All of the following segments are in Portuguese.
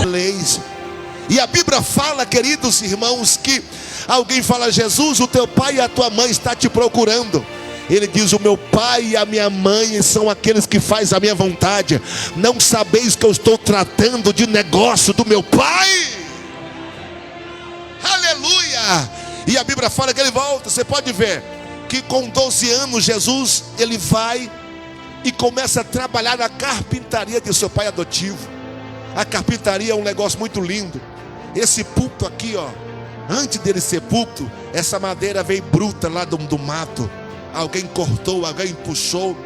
leis. E a Bíblia fala, queridos irmãos, que alguém fala: Jesus, o teu pai e a tua mãe está te procurando. Ele diz: o meu pai e a minha mãe são aqueles que fazem a minha vontade. Não sabeis que eu estou tratando de negócio do meu pai? Aleluia! E a Bíblia fala que ele volta. Você pode ver que com 12 anos Jesus, ele vai e começa a trabalhar na carpintaria de seu pai adotivo. A carpintaria é um negócio muito lindo. Esse púlpito aqui, ó, antes dele ser púlpito, essa madeira veio bruta lá do mato. Alguém cortou, alguém puxou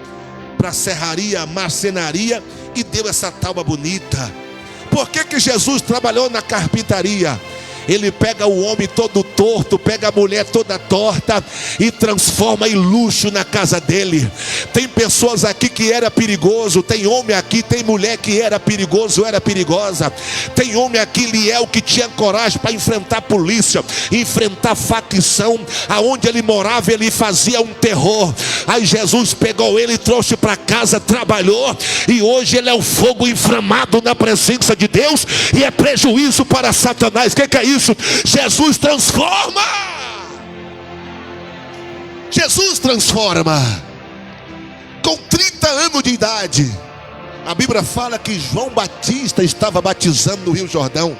para a serraria, marcenaria, e deu essa tábua bonita. Por que Jesus trabalhou na carpintaria? Ele pega o homem todo torto, pega a mulher toda torta e transforma em luxo na casa dele. Tem pessoas aqui que era perigoso, tem homem aqui, tem mulher que era perigoso, era perigosa. Tem homem aqui, Liel, que tinha coragem para enfrentar a polícia, enfrentar facção. Aonde ele morava, ele fazia um terror. Aí Jesus pegou ele e trouxe para casa, trabalhou, e hoje ele é o fogo inflamado na presença de Deus, e é prejuízo para Satanás. O que é isso? Jesus transforma. Jesus transforma. Com 30 anos de idade, a Bíblia fala que João Batista estava batizando no Rio Jordão.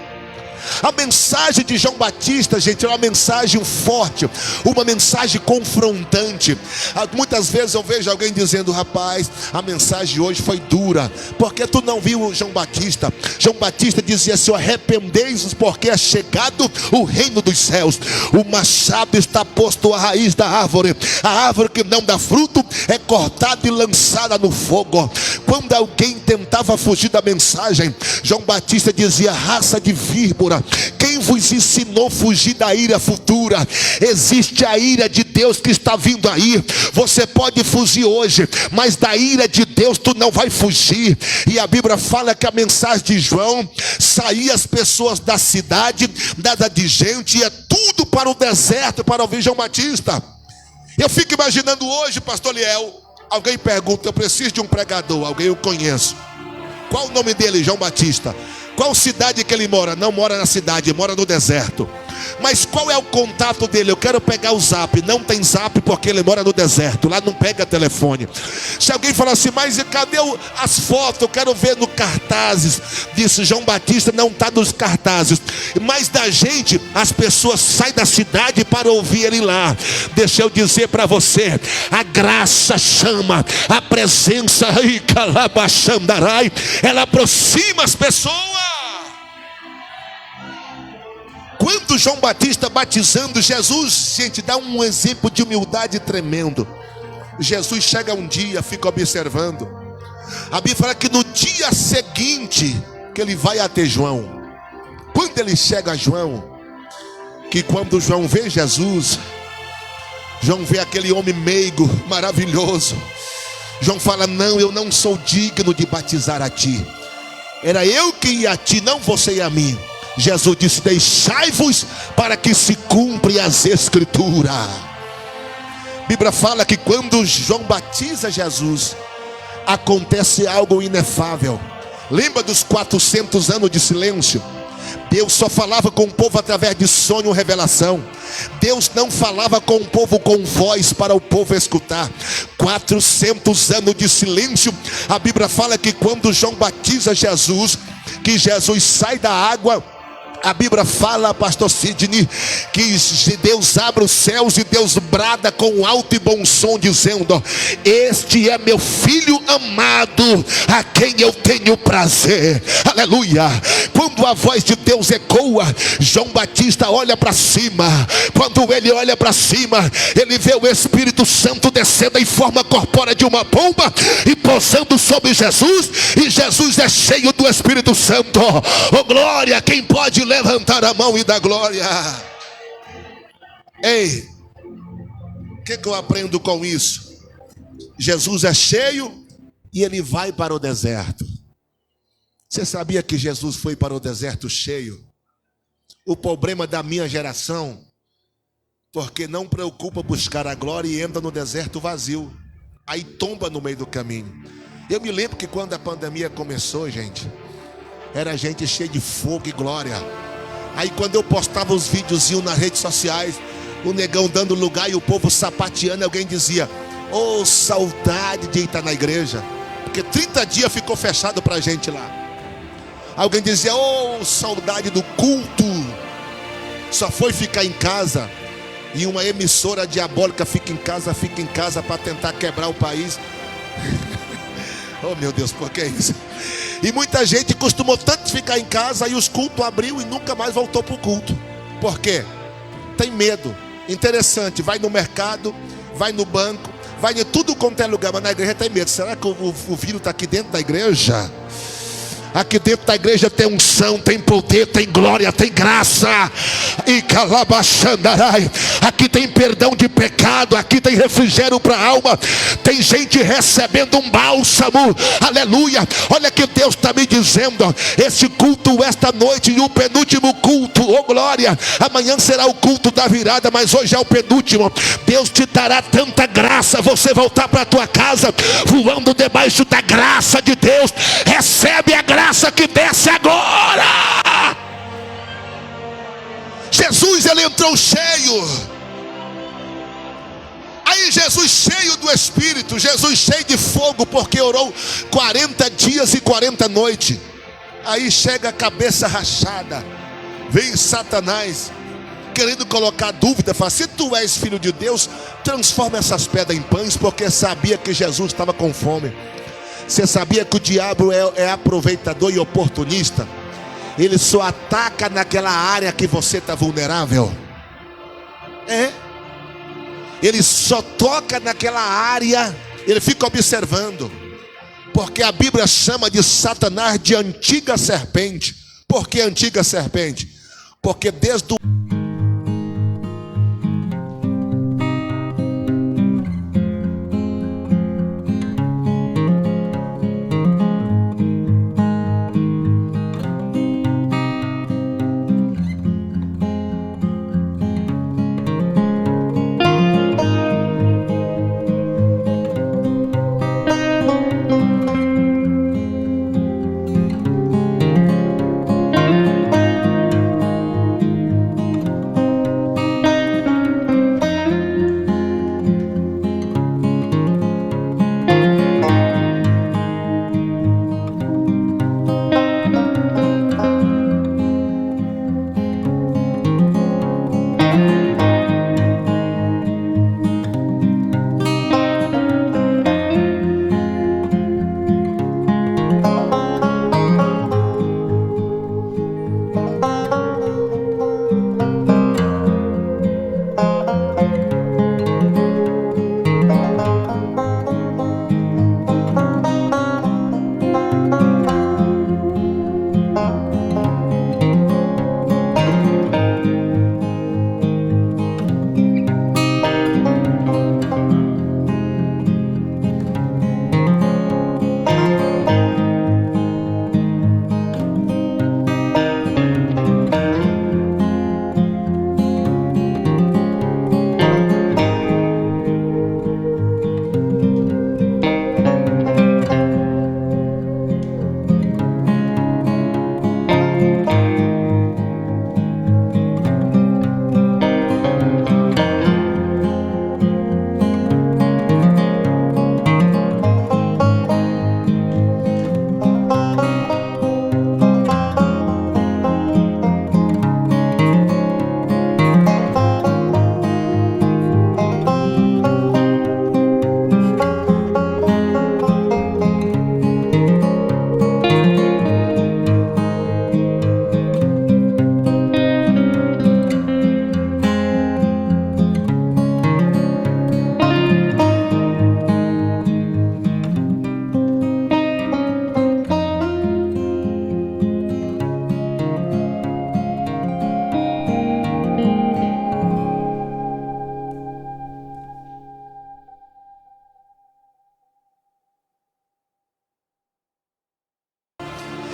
A mensagem de João Batista, gente, é uma mensagem forte, uma mensagem confrontante. Muitas vezes eu vejo alguém dizendo: rapaz, a mensagem de hoje foi dura, porque tu não viu João Batista? João Batista dizia assim: arrependei-vos, porque é chegado o reino dos céus. O machado está posto à raiz da árvore. A árvore que não dá fruto é cortada e lançada no fogo. Quando alguém tentava fugir da mensagem, João Batista dizia: raça de víbora, quem vos ensinou a fugir da ira futura? Existe a ira de Deus que está vindo aí. Você pode fugir hoje, mas da ira de Deus tu não vai fugir. E a Bíblia fala que a mensagem de João saía as pessoas da cidade, nada de gente, ia tudo para o deserto para ouvir João Batista. Eu fico imaginando hoje, pastor Liel, alguém pergunta: eu preciso de um pregador, alguém eu conheço. Qual o nome dele? João Batista. Qual cidade que ele mora? Não mora na cidade, mora no deserto. Mas qual é o contato dele? Eu quero pegar o zap. Não tem zap porque ele mora no deserto. Lá não pega telefone. Se alguém falar assim: mas cadê as fotos? Eu quero ver no cartazes. Disse: João Batista não está nos cartazes. Mas da gente, as pessoas saem da cidade para ouvir ele lá. Deixa eu dizer para você: a graça chama, a presença, ela aproxima as pessoas. Quando João Batista batizando Jesus, gente, dá um exemplo de humildade tremendo. Jesus chega um dia, fica observando. A Bíblia fala que no dia seguinte que ele vai até João. Quando ele chega a João, que quando João vê Jesus, João vê aquele homem meigo, maravilhoso. João fala: não, eu não sou digno de batizar a ti. Era eu que ia a ti, não você e a mim. Jesus disse: deixai-vos para que se cumpra as escrituras. A Bíblia fala que quando João batiza Jesus, acontece algo inefável. Lembra dos 400 anos de silêncio? Deus só falava com o povo através de sonho, revelação. Deus não falava com o povo com voz para o povo escutar. 400 anos de silêncio. A Bíblia fala que quando João batiza Jesus, que Jesus sai da água, a Bíblia fala, pastor Sidney, que Deus abre os céus e Deus brada com alto e bom som, dizendo: este é meu filho amado, a quem eu tenho prazer. Aleluia. Quando a voz de Deus ecoa, João Batista olha para cima. Quando ele olha para cima, ele vê o Espírito Santo descendo em forma corpórea de uma pomba e pousando sobre Jesus, e Jesus é cheio do Espírito Santo. Oh glória, quem pode levantar a mão e dar glória? Ei, o que eu aprendo com isso? Jesus é cheio e ele vai para o deserto. Você sabia que Jesus foi para o deserto cheio? O problema da minha geração, porque não preocupa buscar a glória e entra no deserto vazio, aí tomba no meio do caminho. Eu me lembro que quando a pandemia começou, gente, Era gente cheia de fogo e glória. Aí quando eu postava os videozinhos nas redes sociais, o negão dando lugar e o povo sapateando, alguém dizia: oh, saudade de estar na igreja, porque 30 dias ficou fechado pra gente lá. Alguém dizia: oh, saudade do culto, só foi ficar em casa. E uma emissora diabólica fica em casa para tentar quebrar o país. Oh meu Deus, por que isso? E muita gente costumou tanto ficar em casa, e os cultos abriu e nunca mais voltou para o culto. Por quê? Tem medo. Interessante, vai no mercado, vai no banco, vai em tudo quanto é lugar, mas na igreja tem medo. Será que o vírus está aqui dentro da igreja? Aqui dentro da igreja tem unção, tem poder, tem glória, tem graça. E calabachandarai. Aqui tem perdão de pecado, aqui tem refrigério para a alma. Tem gente recebendo um bálsamo. Aleluia. Olha que Deus está me dizendo: esse culto esta noite e o penúltimo culto, oh glória. Amanhã será o culto da virada, mas hoje é o penúltimo. Deus te dará tanta graça, você voltar para a tua casa voando debaixo da graça de Deus. Recebe a graça que desce agora. Jesus, ele entrou cheio. Aí Jesus cheio do Espírito, Jesus cheio de fogo, porque orou 40 dias e 40 noites. Aí chega a cabeça rachada, vem Satanás querendo colocar dúvida, fala: se tu és filho de Deus, transforma essas pedras em pães, porque sabia que Jesus estava com fome. Você sabia que o diabo é aproveitador e oportunista? Ele só ataca naquela área que você está vulnerável. Ele só toca naquela área. Ele fica observando. Porque a Bíblia chama de Satanás de antiga serpente. Por que antiga serpente? Porque desde o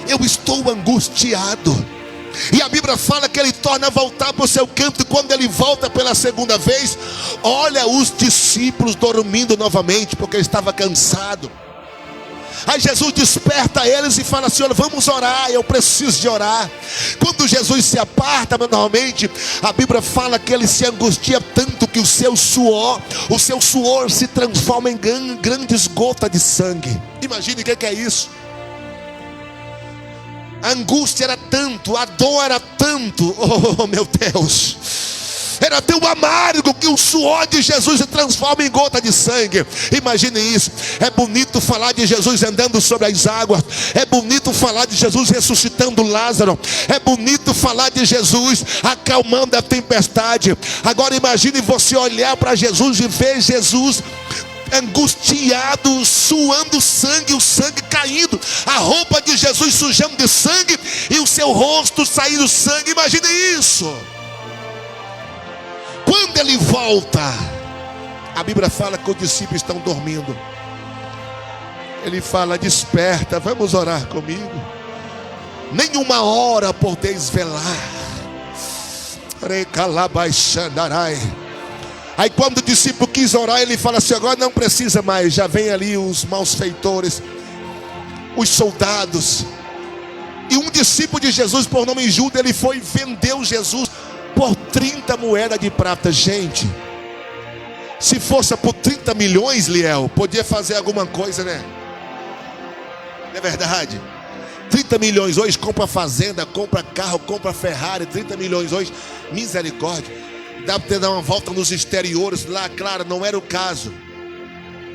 eu estou angustiado. E a Bíblia fala que ele torna a voltar para o seu canto. E quando ele volta pela segunda vez, olha os discípulos dormindo novamente, porque ele estava cansado. Aí Jesus desperta eles e fala assim: olha, vamos orar, eu preciso de orar. Quando Jesus se aparta, normalmente a Bíblia fala que ele se angustia tanto que o seu suor se transforma em grandes gotas de sangue. Imagine o que é isso. A angústia era tanto, a dor era tanto, oh meu Deus, era tão amargo que o suor de Jesus se transforma em gota de sangue. Imagine isso. É bonito falar de Jesus andando sobre as águas, é bonito falar de Jesus ressuscitando Lázaro, é bonito falar de Jesus acalmando a tempestade. Agora imagine você olhar para Jesus e ver Jesus angustiado, suando sangue, o sangue caindo, a roupa de Jesus sujando de sangue e o seu rosto saindo sangue. Imagine isso. Quando ele volta, a Bíblia fala que os discípulos estão dormindo. Ele fala: desperta, vamos orar comigo. Nenhuma hora podeis velar. Aí quando o discípulo quis orar, ele fala assim: agora não precisa mais. Já vem ali os malfeitores, os soldados. E um discípulo de Jesus, por nome Judas, ele foi e vendeu Jesus por 30 moedas de prata. Gente, se fosse por 30 milhões, Liel, podia fazer alguma coisa, né? Não é verdade? 30 milhões hoje, compra fazenda, compra carro, compra Ferrari. 30 milhões hoje, misericórdia. Dá para ter dar uma volta nos exteriores lá, claro, não era o caso.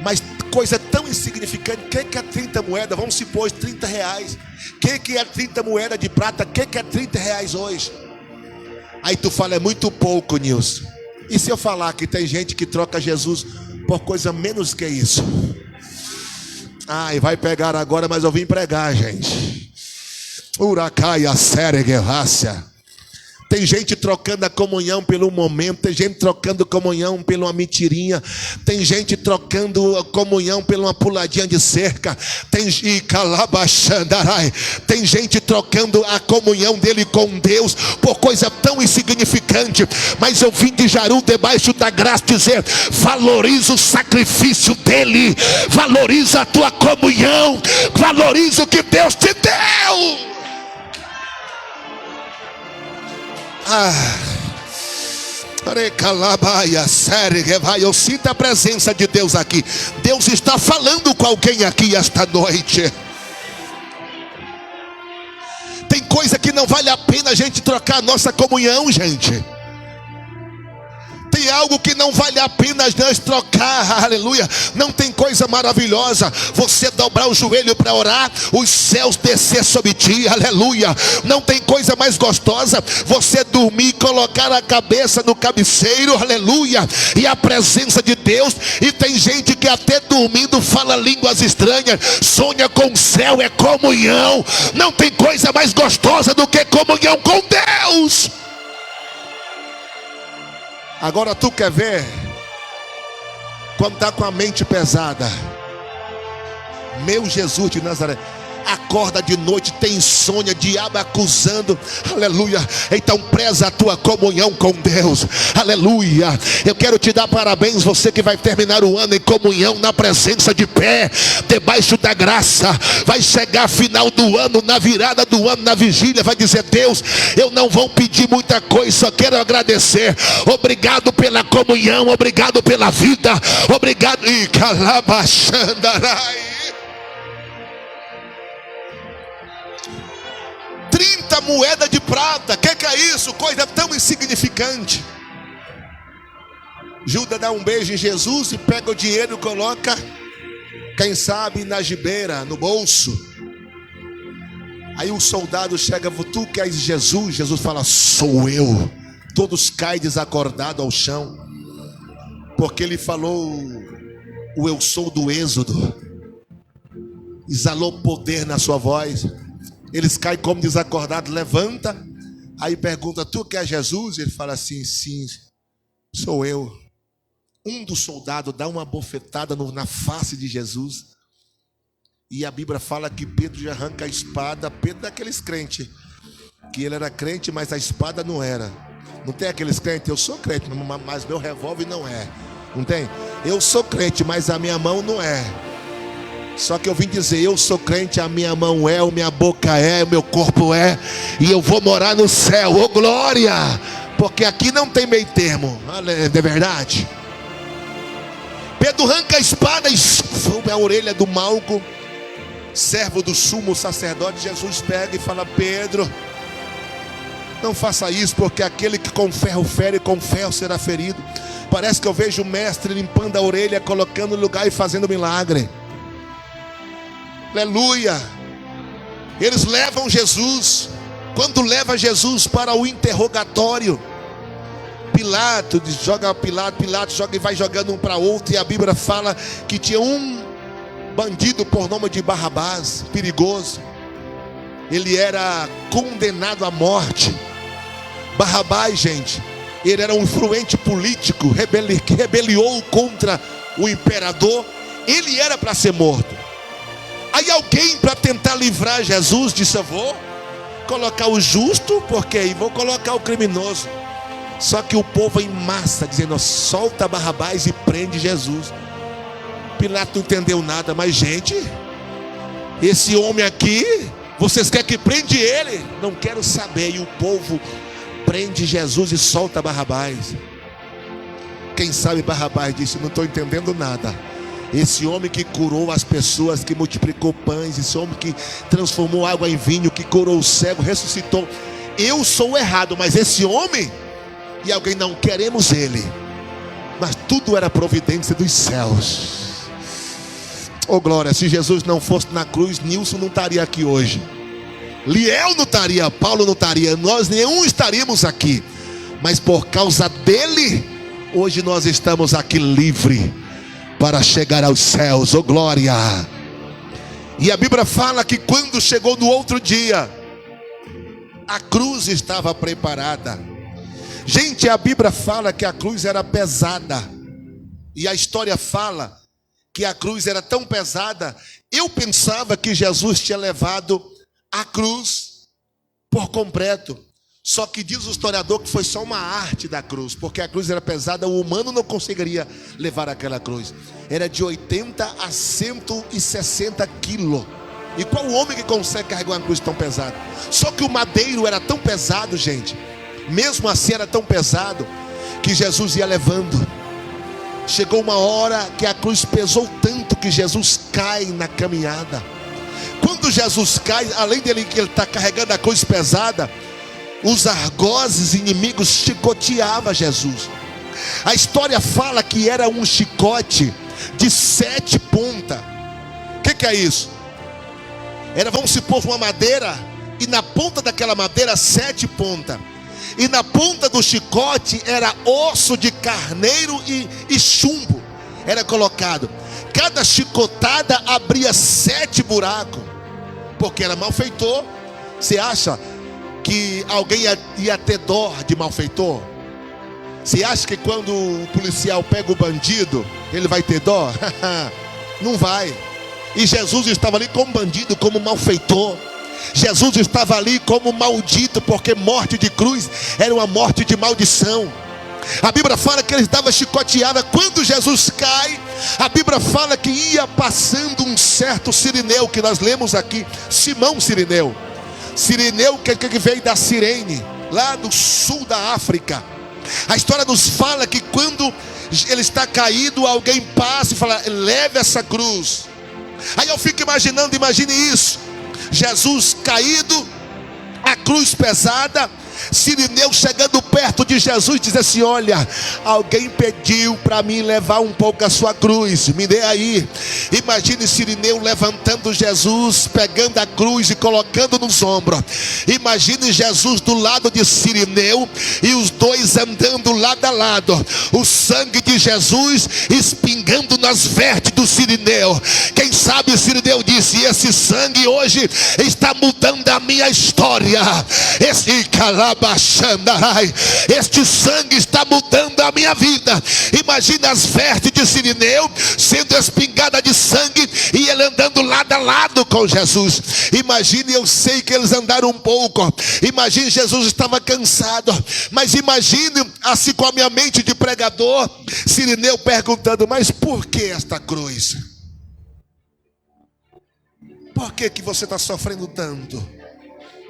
Mas coisa tão insignificante. O que é 30 moedas? Vamos supor, 30 reais. O que é 30 moedas de prata? O que é 30 reais hoje? Aí tu fala: é muito pouco, Nilson. E se eu falar que tem gente que troca Jesus por coisa menos que isso? Ai, vai pegar agora, mas eu vim pregar, gente. Uracaia, séria, guerrácia. Tem gente trocando a comunhão pelo momento. Tem gente trocando comunhão por uma mentirinha. Tem gente trocando a comunhão por uma puladinha de cerca. Tem gente trocando a comunhão dele com Deus por coisa tão insignificante. Mas eu vim de Jaru, debaixo da graça, dizer: valoriza o sacrifício dele, valoriza a tua comunhão, valoriza o que Deus te deu. Eu sinto a presença de Deus aqui. Deus está falando com alguém aqui esta noite. Tem coisa que não vale a pena a gente trocar a nossa comunhão, gente. Tem algo que não vale a pena nós trocar, aleluia. Não tem coisa maravilhosa você dobrar o joelho para orar, os céus descer sobre ti, aleluia. Não tem coisa mais gostosa você dormir e colocar a cabeça no cabeceiro, aleluia, e a presença de Deus. E tem gente que até dormindo fala línguas estranhas, sonha com o céu. É comunhão. Não tem coisa mais gostosa do que comunhão com Deus. Agora tu quer ver quando está com a mente pesada? Meu Jesus de Nazaré, acorda de noite, tem insônia, diabo acusando, aleluia. Então preza a tua comunhão com Deus, aleluia. Eu quero te dar parabéns, você que vai terminar o ano em comunhão, na presença, de pé, debaixo da graça. Vai chegar final do ano, na virada do ano, na vigília, vai dizer: Deus, eu não vou pedir muita coisa, só quero agradecer. Obrigado pela comunhão, obrigado pela vida, obrigado. E calabachandarai. 30 moedas de prata. Que é isso? Coisa tão insignificante. Judas dá um beijo em Jesus e pega o dinheiro e coloca, quem sabe, na gibeira, no bolso. Aí o soldado chega: tu que és Jesus? Jesus fala: sou eu. Todos caem desacordados ao chão, porque ele falou o eu sou do Êxodo, exalou poder na sua voz. Eles caem como desacordados. Levanta, aí pergunta: tu que é Jesus? Ele fala assim: sim, sou eu. Um dos soldados dá uma bofetada na face de Jesus. E a Bíblia fala que Pedro já arranca a espada. Pedro é daqueles crentes que ele era crente, mas a espada não era. Não tem aqueles crentes: eu sou crente, mas meu revólver não é. Não tem? Eu sou crente, mas a minha mão não é. Só que eu vim dizer, eu sou crente, a minha mão é, a minha boca é, o meu corpo é, e eu vou morar no céu, ô glória, porque aqui não tem meio termo, não é verdade? Pedro arranca a espada e sobe a orelha do Malco, servo do sumo sacerdote. Jesus pega e fala: Pedro, não faça isso, porque aquele que com ferro fere, com ferro será ferido. Parece que eu vejo o mestre limpando a orelha, colocando no lugar e fazendo milagre. Aleluia. Eles levam Jesus. Quando leva Jesus para o interrogatório, Pilatos joga e vai jogando um para outro. E a Bíblia fala que tinha um bandido por nome de Barrabás, perigoso. Ele era condenado à morte. Barrabás, gente, ele era um influente político, que rebeliou contra o imperador. Ele era para ser morto. Aí alguém, para tentar livrar Jesus, disse: eu vou colocar o justo, porque aí vou colocar o criminoso. Só que o povo em massa dizendo: solta Barrabás e prende Jesus. Pilatos não entendeu nada. Mas gente, esse homem aqui, vocês querem que prende ele? Não quero saber. E o povo prende Jesus e solta Barrabás. Quem sabe Barrabás disse: não estou entendendo nada. Esse homem que curou as pessoas, que multiplicou pães, esse homem que transformou água em vinho, que curou o cego, ressuscitou, eu sou errado, mas esse homem... E alguém: não queremos ele. Mas tudo era providência dos céus. Oh glória, se Jesus não fosse na cruz, Nilson não estaria aqui hoje, Liel não estaria, Paulo não estaria, nós nenhum estaríamos aqui. Mas por causa dele, hoje nós estamos aqui livre para chegar aos céus. Oh glória. E a Bíblia fala que quando chegou no outro dia, a cruz estava preparada. Gente, a Bíblia fala que a cruz era pesada. E a história fala que a cruz era tão pesada. Eu pensava que Jesus tinha levado a cruz por completo. Só que diz o historiador que foi só uma arte da cruz, porque a cruz era pesada, o humano não conseguiria levar aquela cruz. Era de 80 a 160 quilos. E qual homem que consegue carregar uma cruz tão pesada? Só que o madeiro era tão pesado, gente. Mesmo assim era tão pesado que Jesus ia levando. Chegou uma hora que a cruz pesou tanto que Jesus cai na caminhada. Quando Jesus cai, além dele que ele está carregando a cruz pesada, os argozes inimigos chicoteavam Jesus. A história fala que era um chicote de 7 pontas. O que é isso? Era, vamos supor, uma madeira, e na ponta daquela madeira 7 pontas. E na ponta do chicote era osso de carneiro e chumbo. Era colocado. Cada chicotada abria 7 buracos. Porque era malfeitor. Você acha que alguém ia ter dó de malfeitor? Você acha que quando o policial pega o bandido, ele vai ter dó? Não vai. E Jesus estava ali como bandido, como malfeitor. Jesus estava ali como maldito, porque morte de cruz era uma morte de maldição. A Bíblia fala que ele estava chicoteado. Quando Jesus cai, a Bíblia fala que ia passando um certo Cirineu, que nós lemos aqui, Simão Cirineu. Cirineu que veio da Cirene, lá do sul da África. A história nos fala que quando ele está caído, alguém passa e fala: leve essa cruz. Aí eu fico imaginando, imagine isso: Jesus caído, a cruz pesada, Cirineu chegando perto de Jesus, diz assim: olha, alguém pediu para mim levar um pouco a sua cruz, me dê aí. Imagine Cirineu levantando Jesus, pegando a cruz e colocando nos ombros. Imagine Jesus do lado de Cirineu e os dois andando lado a lado, o sangue de Jesus espingando nas vestes do Cirineu. Quem sabe Cirineu disse: esse sangue hoje está mudando a minha história. Este sangue está mudando a minha vida. Imagina as vestes de Cirineu sendo espingada de sangue e ele andando lado a lado com Jesus. Imagine, eu sei que eles andaram um pouco. Imagine, Jesus estava cansado. Mas imagine, assim com a minha mente de pregador, Cirineu perguntando: mas por que esta cruz? por que você está sofrendo tanto?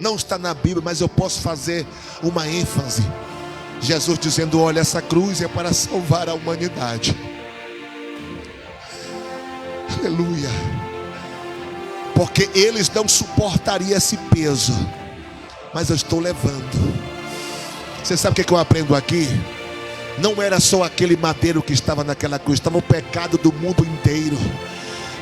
Não está na Bíblia, mas eu posso fazer uma ênfase. Jesus dizendo: olha, essa cruz é para salvar a humanidade. Aleluia. Porque eles não suportariam esse peso, mas eu estou levando. Você sabe o que eu aprendo aqui? Não era só aquele madeiro que estava naquela cruz, estava o pecado do mundo inteiro.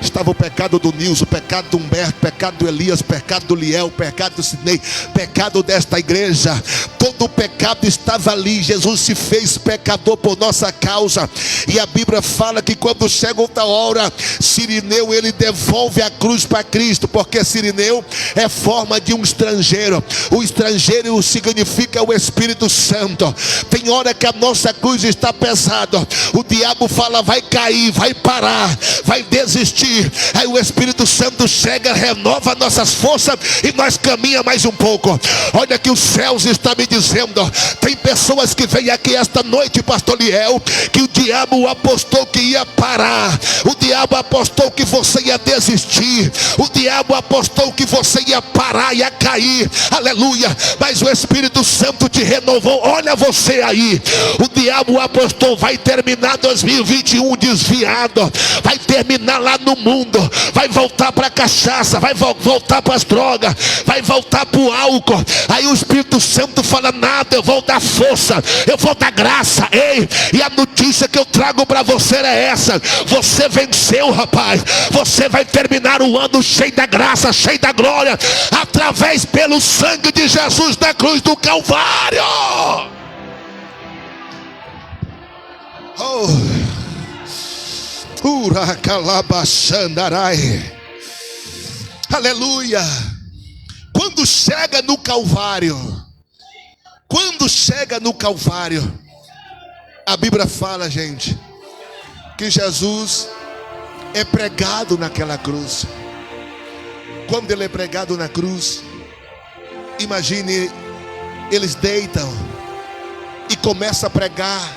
Estava o pecado do Nilson, o pecado do Humberto, o pecado do Elias, o pecado do Liel, o pecado do Sidney, o pecado desta igreja. Todo o pecado estava ali. Jesus se fez pecador por nossa causa. E a Bíblia fala que quando chega outra hora, Cirineu, ele devolve a cruz para Cristo, porque Cirineu é forma de um estrangeiro. O estrangeiro significa o Espírito Santo. Tem hora que a nossa cruz está pesada, o diabo fala: vai cair, vai parar, vai desistir. Aí o Espírito Santo chega, renova nossas forças e nós caminhamos mais um pouco. Olha que os céus estão me dizendo: tem pessoas que vêm aqui esta noite, pastor Liel, que o diabo apostou que ia parar, o diabo apostou que você ia desistir, o diabo apostou que você ia parar, ia cair, aleluia, mas o Espírito Santo te renovou. Olha você aí, o diabo apostou: vai terminar 2021 desviado, vai terminar lá no mundo, vai voltar para a cachaça, vai voltar para as drogas, vai voltar para o álcool. Aí o Espírito Santo fala: nada, eu vou dar força, eu vou dar graça. Ei, e a notícia que eu trago para você é essa: você venceu, rapaz. Você vai terminar o ano cheio da graça, cheio da glória, através pelo sangue de Jesus na cruz do Calvário. Oh, aleluia. Quando chega no Calvário, a Bíblia fala, gente, que Jesus é pregado naquela cruz. Quando ele é pregado na cruz, imagine, eles deitam e começam a pregar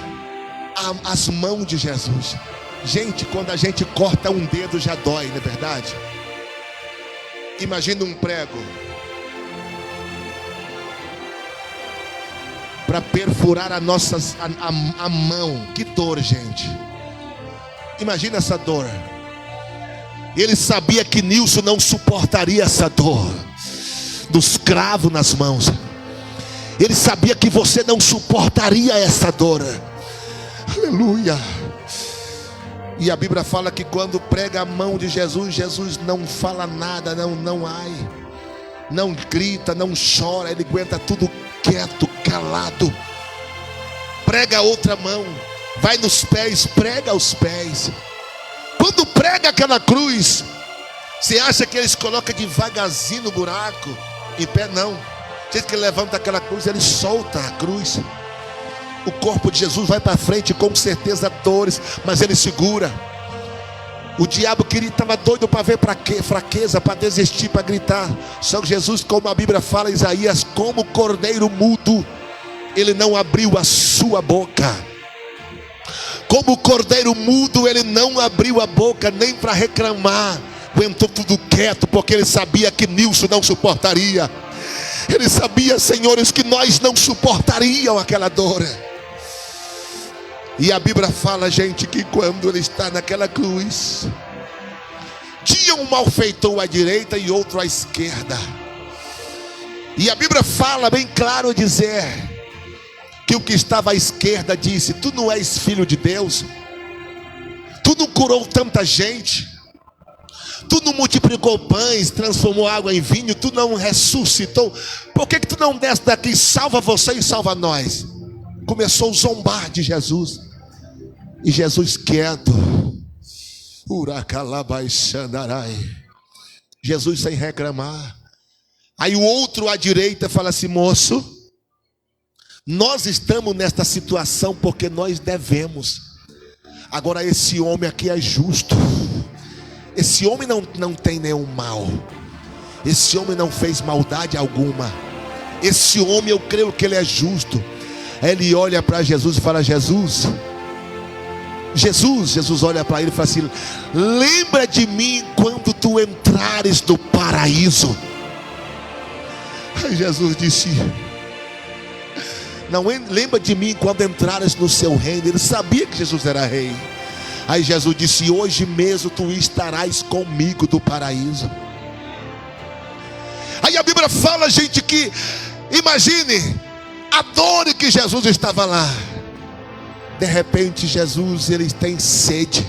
as mãos de Jesus. Gente, quando a gente corta um dedo já dói, não é verdade? Imagina um prego para perfurar a mão. Que dor, gente. Imagina essa dor. Ele sabia que Nilson não suportaria essa dor dos cravos nas mãos. Ele sabia que você não suportaria essa dor. Aleluia. E a Bíblia fala que quando prega a mão de Jesus, Jesus não fala nada, não grita, não chora, ele aguenta tudo quieto, calado. Prega a outra mão, vai nos pés, prega os pés. Quando prega aquela cruz, você acha que eles colocam devagarzinho no buraco? Em pé não. Diz que ele levanta aquela cruz, ele solta a cruz. O corpo de Jesus vai para frente, com certeza dores, mas ele segura. O diabo estava doido para ver fraqueza, para desistir, para gritar. Só que Jesus, como a Bíblia fala em Isaías, como cordeiro mudo, ele não abriu a sua boca. Como cordeiro mudo, ele não abriu a boca nem para reclamar. Aguentou tudo quieto, porque ele sabia que Nilson não suportaria. Ele sabia, senhores, que nós não suportaríamos aquela dor. E a Bíblia fala, gente, que quando ele está naquela cruz, tinha um malfeitor à direita e outro à esquerda. E a Bíblia fala bem claro dizer que o que estava à esquerda disse: tu não és filho de Deus? Tu não curou tanta gente? Tu não multiplicou pães, transformou água em vinho? Tu não ressuscitou? Por que tu não desce daqui, salva você e salva nós? Começou a zombar de Jesus. E Jesus quieto, Jesus sem reclamar. Aí o outro à direita fala assim: moço, nós estamos nesta situação porque nós devemos. Agora esse homem aqui é justo. Esse homem não tem nenhum mal. Esse homem não fez maldade alguma. Esse homem, eu creio que ele é justo. Aí ele olha para Jesus e fala: Jesus, Jesus olha para ele e fala assim: lembra de mim quando tu entrares no paraíso. Aí Jesus disse: não, lembra de mim quando entrares no seu reino. Ele sabia que Jesus era rei. Aí Jesus disse: hoje mesmo tu estarás comigo no paraíso. Aí a Bíblia fala, gente, que imagine a dor que Jesus estava lá. De repente Jesus, ele tem sede.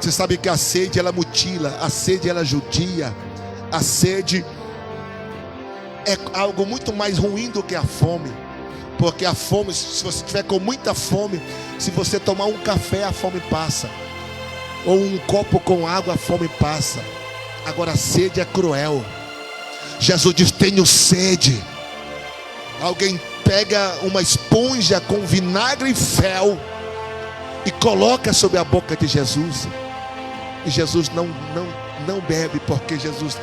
Você sabe que a sede ela mutila, a sede ela judia, a sede é algo muito mais ruim do que a fome. Porque a fome, se você estiver com muita fome, se você tomar um café, a fome passa, ou um copo com água, a fome passa. Agora a sede é cruel. Jesus diz: tenho sede. Alguém pega uma esponja com vinagre e fel e coloca sobre a boca de Jesus, e Jesus não bebe, porque Jesus,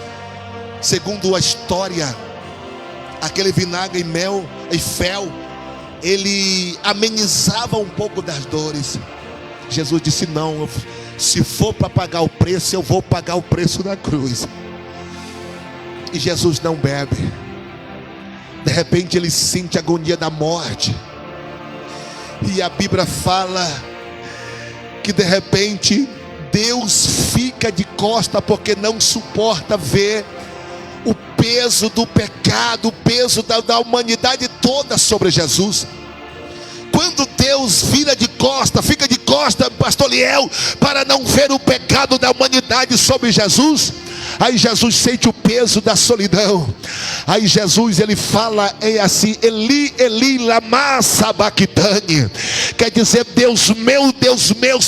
segundo a história, aquele vinagre e mel e fel, ele amenizava um pouco das dores. Jesus disse: não, se for para pagar o preço, eu vou pagar o preço na cruz. E Jesus não bebe. De repente ele sente a agonia da morte. E a Bíblia fala que de repente Deus fica de costa, porque não suporta ver o peso do pecado, o peso da humanidade toda sobre Jesus. Quando Deus vira de costa, fica de costa, pastor Liel, para não ver o pecado da humanidade sobre Jesus, aí Jesus sente o peso da solidão. Aí Jesus, ele fala assim: Eli, Eli, lama sabachthani. Quer dizer: Deus meu,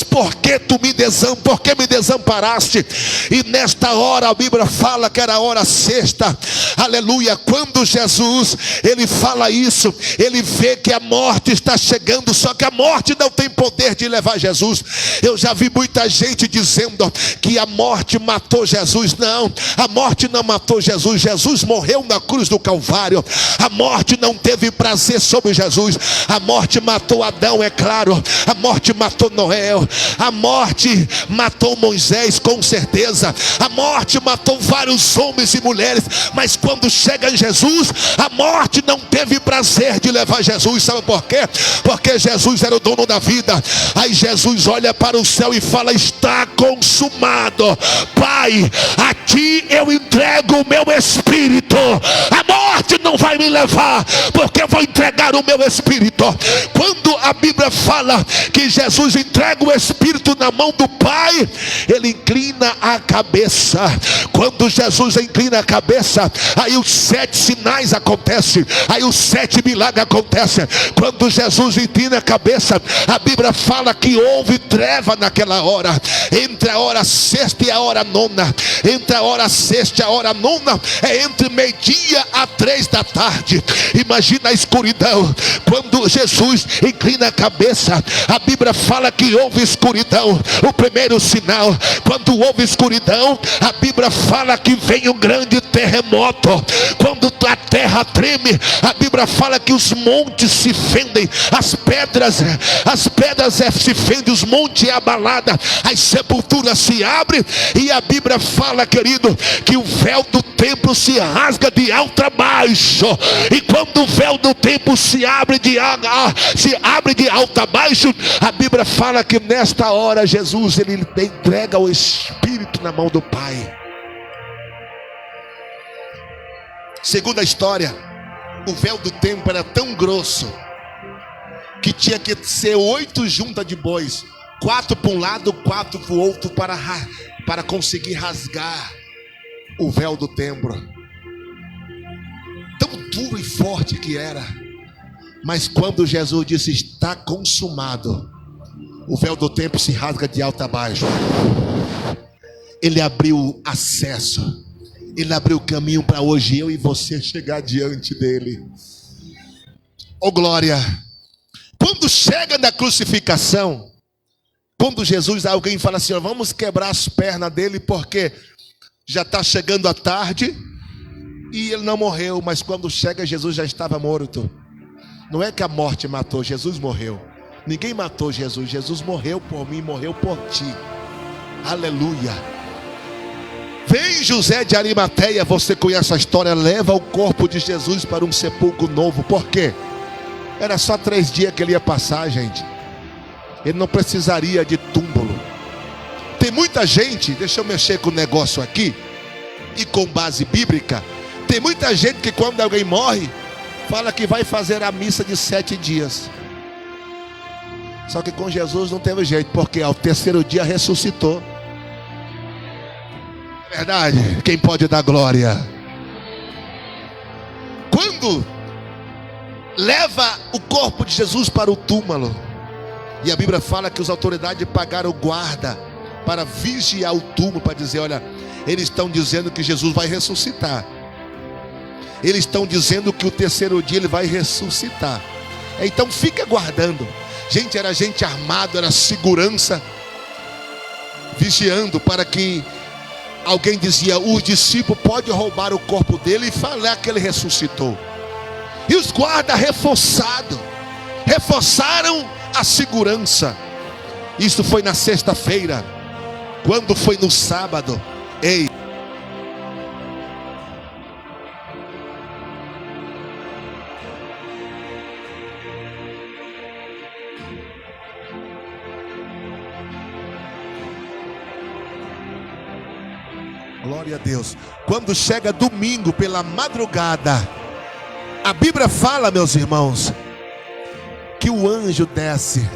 por que me desamparaste? E nesta hora a Bíblia fala que era a hora sexta. Aleluia. Quando Jesus, ele fala isso, ele vê que a morte está chegando, só que a morte não tem poder de levar Jesus. Eu já vi muita gente dizendo que a morte matou Jesus. Não, a morte não matou Jesus. Jesus morreu na cruz do Calvário. A morte não teve prazer sobre Jesus. A morte matou Adão, é claro. A morte matou Noé. A morte matou Moisés, com certeza. A morte matou vários homens e mulheres. Mas quando chega em Jesus, a morte não teve prazer de levar Jesus. Sabe por quê? Porque Jesus era o dono da vida. Aí Jesus olha para o céu e fala: está consumado. Pai, a ti eu entrego o meu espírito. A morte não vai me levar, porque eu vou entregar o meu espírito. Quando a Bíblia fala que Jesus entrega o espírito na mão do Pai, ele inclina a cabeça. Quando Jesus inclina a cabeça, aí os 7 sinais acontecem, aí os 7 milagres acontecem. Quando Jesus inclina a cabeça, a Bíblia fala que houve treva naquela hora. Entre a hora sexta e a hora nona, entre a hora sexta e a hora nona, é entre meio-dia a 3 da tarde. Imagina a escuridão. Quando Jesus inclina a cabeça, a Bíblia fala que houve escuridão. O primeiro sinal, quando houve escuridão, a Bíblia fala que vem um grande terremoto. Quando a terra treme, a Bíblia fala que os montes se fendem, as pedras se fendem, os montes é abalada, as sepulturas se abrem. E a Bíblia fala, querido, que o véu do templo se rasga de alto a baixo. E quando o véu do templo se abre de alto a baixo, a Bíblia fala que nesta hora Jesus, ele entrega o Espírito na mão do Pai. Segundo a história, o véu do templo era tão grosso que tinha que ser 8 juntas de bois, 4 para um lado, 4 para o outro, para conseguir rasgar o véu do templo. Tão duro e forte que era. Mas quando Jesus disse: está consumado, o véu do templo se rasga de alto a baixo. Ele abriu acesso, ele abriu o caminho para hoje eu e você chegar diante dele. Oh glória! Quando chega na crucificação, quando Jesus, alguém fala assim: vamos quebrar as pernas dele, porque já está chegando a tarde, e ele não morreu. Mas quando chega, Jesus já estava morto. Não é que a morte matou, Jesus morreu. Ninguém matou Jesus. Jesus morreu por mim, morreu por ti. Aleluia. Vem José de Arimateia, você conhece a história, leva o corpo de Jesus para um sepulcro novo. Por quê? Era só 3 dias que ele ia passar, gente. Ele não precisaria de túmulo. Tem muita gente, deixa eu mexer com o negócio aqui, e com base bíblica. Tem muita gente que quando alguém morre, fala que vai fazer a missa de 7 dias. Só que com Jesus não teve jeito, porque ao 3º dia ressuscitou. É verdade, quem pode dar glória? Quando leva o corpo de Jesus para o túmulo, e a Bíblia fala que as autoridades pagaram guarda para vigiar o túmulo, para dizer, olha, eles estão dizendo que Jesus vai ressuscitar. Eles estão dizendo que o 3º dia ele vai ressuscitar. Então fica guardando. Gente, era gente armada, era segurança, vigiando para que alguém dizia, os discípulos podem roubar o corpo dele e falar que ele ressuscitou. E os guardas reforçaram a segurança. Isso foi na sexta-feira. Quando foi no sábado, ei, glória a Deus. Quando chega domingo pela madrugada, a Bíblia fala, meus irmãos, que o anjo desce,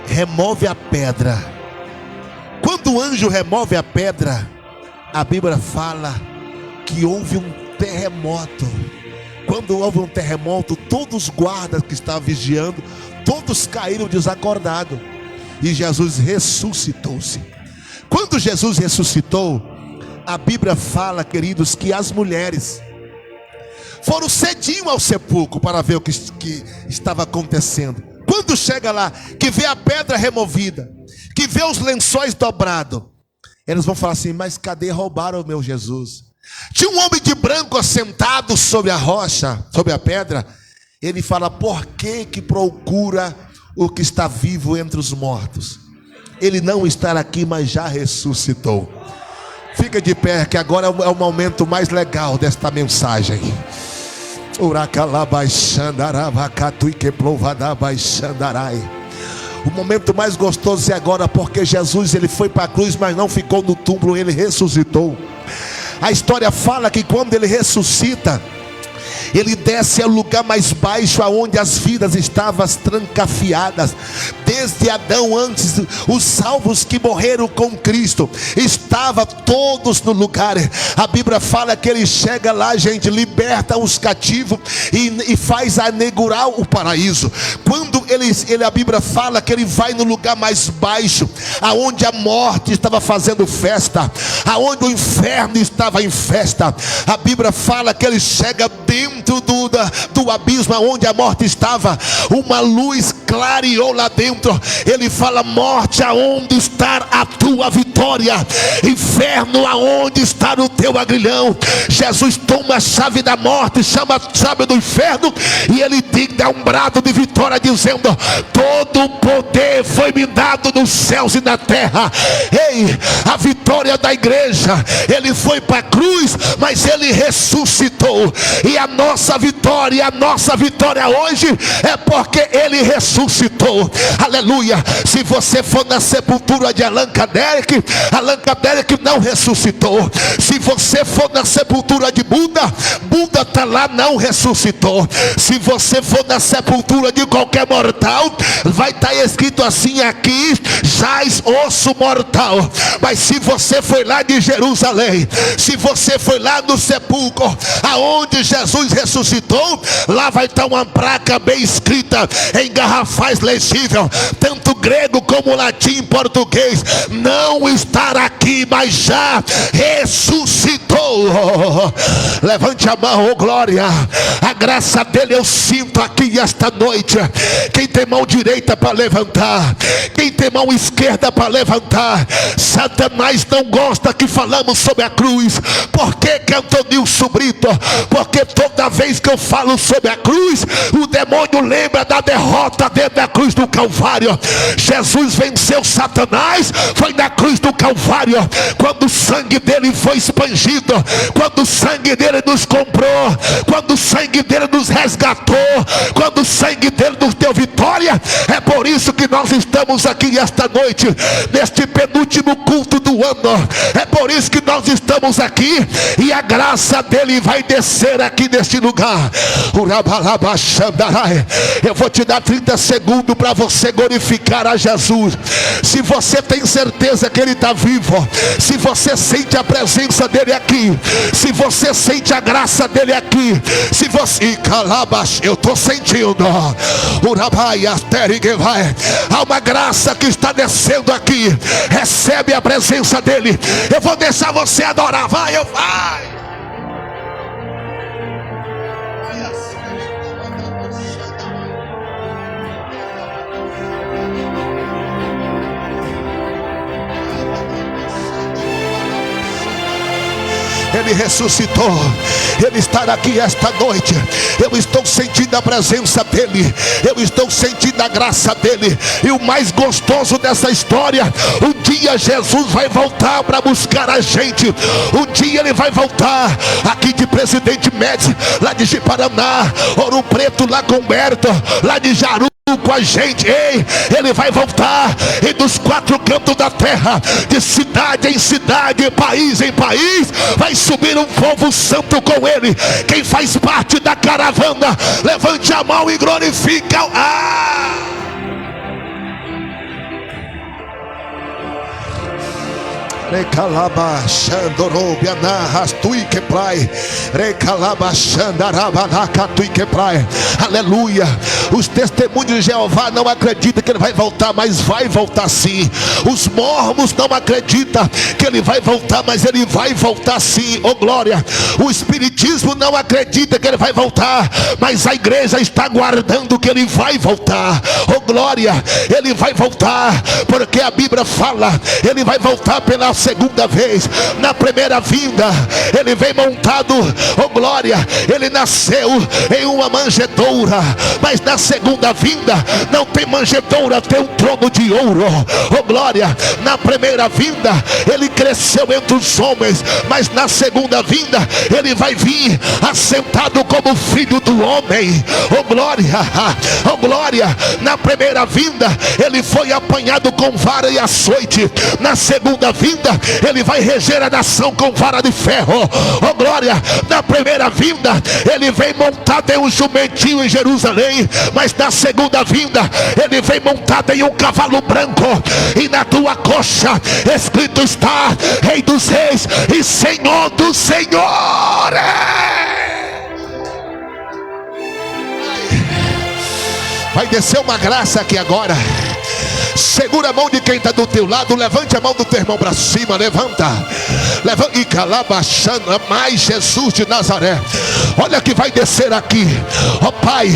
remove a pedra. Quando o anjo remove a pedra, a Bíblia fala que houve um terremoto. Quando houve um terremoto, todos os guardas que estavam vigiando, todos caíram desacordados. E Jesus ressuscitou-se. Quando Jesus ressuscitou, a Bíblia fala, queridos, que as mulheres foram cedinho ao sepulcro para ver o que estava acontecendo. Quando chega lá, que vê a pedra removida, que vê os lençóis dobrados, eles vão falar assim, mas cadê, roubaram o meu Jesus? Tinha um homem de branco assentado sobre a rocha, sobre a pedra. Ele fala, por que procura o que está vivo entre os mortos? Ele não está aqui, mas já ressuscitou. Fica de pé, que agora é o momento mais legal desta mensagem. O momento mais gostoso é agora, porque Jesus ele foi para a cruz, mas não ficou no túmulo, ele ressuscitou. A história fala que quando ele ressuscita, ele desce ao lugar mais baixo, aonde as vidas estavam trancafiadas. Desde Adão, antes, os salvos que morreram com Cristo estavam todos no lugar. A Bíblia fala que ele chega lá, gente, liberta os cativos e faz inaugurar o paraíso. Quando a Bíblia fala que ele vai no lugar mais baixo, aonde a morte estava fazendo festa, aonde o inferno estava em festa. A Bíblia fala que ele chega dentro do abismo onde a morte estava. Uma luz clareou lá dentro. Ele fala, morte, aonde está a tua vitória? Inferno, aonde está o teu agrilhão? Jesus toma a chave da morte, chama a chave do inferno, e ele dá um brado de vitória, dizendo, todo o poder foi me dado nos céus e na terra. Ei, a vitória da igreja, ele foi para a cruz, mas ele ressuscitou. E a nossa vitória hoje é porque ele ressuscitou. Aleluia. Se você for na sepultura de Allan Kardec não ressuscitou. Se você for na sepultura de Buda está lá, não ressuscitou. Se você for na sepultura de qualquer mortal, vai estar escrito assim, aqui jaz osso mortal. Mas se você foi lá de Jerusalém, se você foi lá no sepulcro aonde Jesus ressuscitou, lá vai estar uma placa bem escrita em garrafais legível, tanto grego como latim, português, não estará aqui, mas já ressuscitou. Levante a mão, oh glória. A graça dele eu sinto aqui esta noite. Quem tem mão direita para levantar, quem tem mão esquerda para levantar. Satanás não gosta que falamos sobre a cruz. Por que, Antonilson Brito? Porque toda vez que eu falo sobre a cruz, o demônio lembra da derrota dentro da cruz do Calvário. Jesus venceu Satanás, foi na cruz do Calvário, quando o sangue dele foi expandido, quando o sangue dele nos comprou, quando o sangue dele nos resgatou, quando o sangue dele nos deu vitória. É por isso que nós estamos aqui esta noite, neste penúltimo culto do ano. É por isso que nós estamos aqui, e a graça dele vai descer aqui neste lugar. Eu vou te dar 30 segundos para você glorificar a Jesus. Se você tem certeza que ele está vivo, se você sente a presença dele aqui, se você sente a graça dele aqui, se você... eu estou sentindo. Há uma graça que está descendo aqui. Recebe a presença dele. Eu vou deixar você adorar. Vai. Ele ressuscitou, ele está aqui esta noite. Eu estou sentindo a presença dele, eu estou sentindo a graça dele. E o mais gostoso dessa história, um dia Jesus vai voltar para buscar a gente. Um dia ele vai voltar aqui de Presidente Médici, lá de Ji-Paraná, Ouro Preto, lá com Berto, lá de Jaru, com a gente. Ei, ele vai voltar, e dos quatro cantos da terra, de cidade em cidade, país em país, vai subir um povo santo com ele. Quem faz parte da caravana, levante a mão e glorifica. Recalaba Xandorobiana Rastui que Prai, Recalaba Xandarabanaca Tui que Prai. Aleluia. Os testemunhos de Jeová não acreditam que ele vai voltar, mas vai voltar sim. Os mormos não acreditam que ele vai voltar, mas ele vai voltar sim. Oh glória. O espiritismo não acredita que ele vai voltar, mas a igreja está aguardando que ele vai voltar. Oh glória. Ele vai voltar, porque a Bíblia fala, ele vai voltar pela segunda vez. Na primeira vinda ele vem montado, oh glória, ele nasceu em uma manjedoura, mas na segunda vinda não tem manjedoura, tem um trono de ouro. Oh glória. Na primeira vinda ele cresceu entre os homens, mas na segunda vinda ele vai vir assentado como filho do homem. Oh glória. Oh glória. Na primeira vinda ele foi apanhado com vara e açoite. Na segunda vinda ele vai reger a nação com vara de ferro. Oh glória. Na primeira vinda ele vem montado em um jumentinho em Jerusalém, mas na segunda vinda ele vem montado em um cavalo branco, e na tua coxa escrito está: Rei dos Reis e Senhor dos Senhores. Vai descer uma graça aqui agora. Segura a mão de quem está do teu lado, levante a mão do teu irmão para cima, levanta. E calabachando, mais Jesus de Nazaré. Olha que vai descer aqui, ó Pai.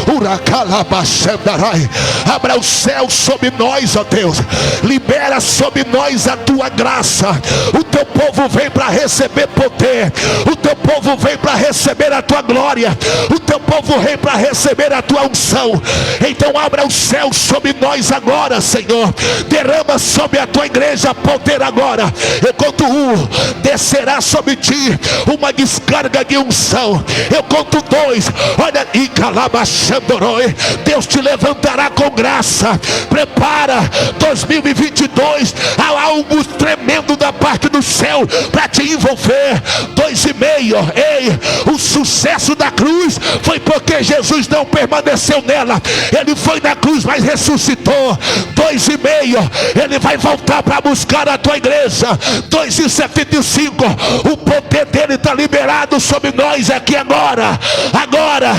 Uracalabachandarai. Abra o céu sobre nós, ó Deus. Libera sobre nós a tua graça. O teu povo vem para receber poder. O teu povo vem para receber a tua glória. O teu povo vem para receber a tua unção. Então abra o céu sobre nós agora, Senhor. Derrama sobre a tua igreja poder agora. Eu conto um, descerá sobre ti uma descarga de unção. Eu conto dois, olha, e calabachandoroi, Deus te levantará com graça. Prepara 2022, há algo tremendo da parte do céu para te envolver. 2,5. Ei, o sucesso da cruz foi porque Jesus não permaneceu nela. Ele foi na cruz, mas ressuscitou. 2,5. Ele vai voltar para buscar a tua igreja. 2,75. O poder dele está liberado sobre nós aqui agora. Agora.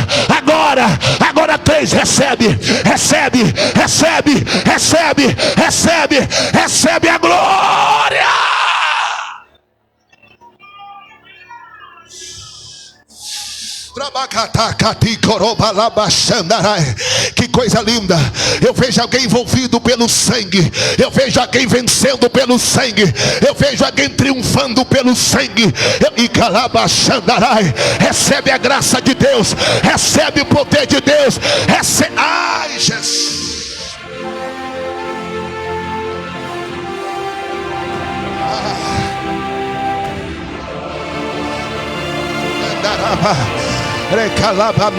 Agora 3, recebe, recebe, recebe, recebe, recebe, recebe a glória. Que coisa linda. Eu vejo alguém envolvido pelo sangue. Eu vejo alguém vencendo pelo sangue. Eu vejo alguém triunfando pelo sangue. Recebe a graça de Deus. Recebe o poder de Deus. Recebe. Ai, Jesus. Recalaba